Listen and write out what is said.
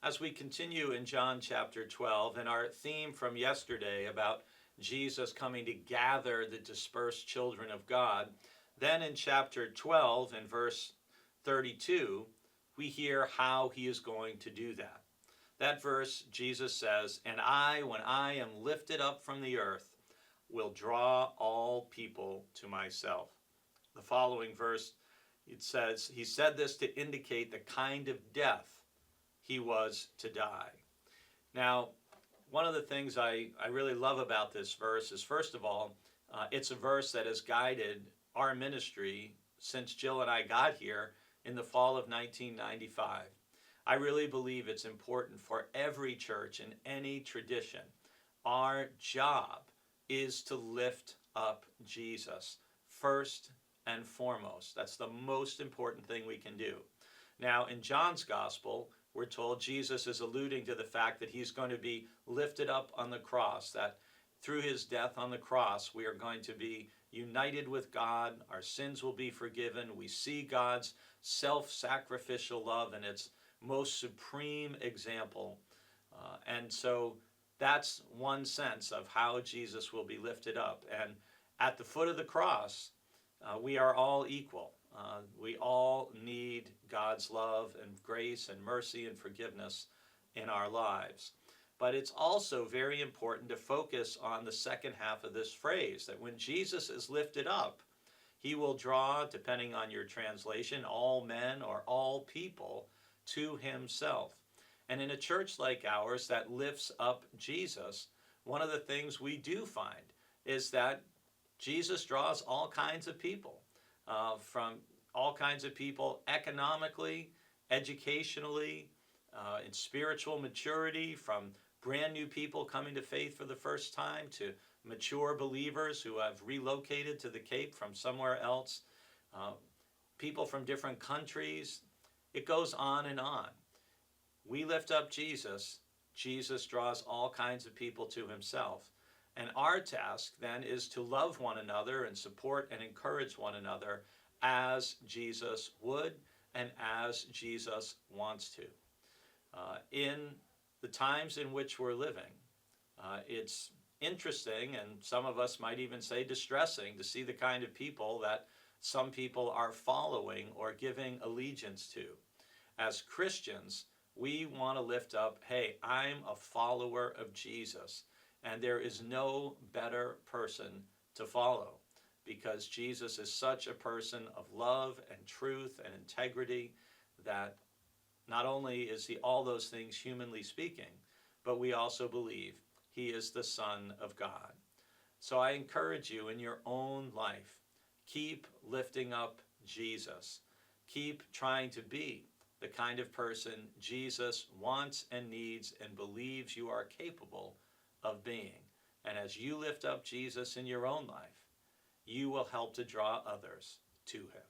As we continue in John chapter 12, and our theme from yesterday about Jesus coming to gather the dispersed children of God, then in chapter 12, in verse 32, we hear how he is going to do that. That verse, Jesus says, "And I, when I am lifted up from the earth, will draw all people to myself." The following verse, it says, he said this to indicate the kind of death he was to die. Now, one of the things I really love about this verse is, first of all, it's a verse that has guided our ministry since Jill and I got here in the fall of 1995. I really believe it's important for every church in any tradition. Our job is to lift up Jesus first and foremost. That's the most important thing we can do. Now, in John's gospel, we're told Jesus is alluding to the fact that he's going to be lifted up on the cross, that through his death on the cross, we are going to be united with God, our sins will be forgiven, we see God's self-sacrificial love in its most supreme example. And so that's one sense of how Jesus will be lifted up. And at the foot of the cross, we are all equal. We all need God's love and grace and mercy and forgiveness in our lives. But it's also very important to focus on the second half of this phrase, that when Jesus is lifted up, he will draw, depending on your translation, all men or all people to himself. And in a church like ours that lifts up Jesus, one of the things we do find is that Jesus draws all kinds of people, from all kinds of people economically, educationally, in spiritual maturity, from brand new people coming to faith for the first time to mature believers who have relocated to the Cape from somewhere else, people from different countries. It goes on and on. We lift up Jesus. Jesus draws all kinds of people to himself. And our task then is to love one another and support and encourage one another as Jesus would and as Jesus wants to. In the times in which we're living, it's interesting, and some of us might even say distressing, to see the kind of people that some people are following or giving allegiance to. As Christians, we want to lift up, hey, I'm a follower of Jesus, and there is no better person to follow, because Jesus is such a person of love and truth and integrity that not only is he all those things humanly speaking, but we also believe he is the Son of God. So I encourage you in your own life, keep lifting up Jesus. Keep trying to be the kind of person Jesus wants and needs and believes you are capable of being. And as you lift up Jesus in your own life, you will help to draw others to him.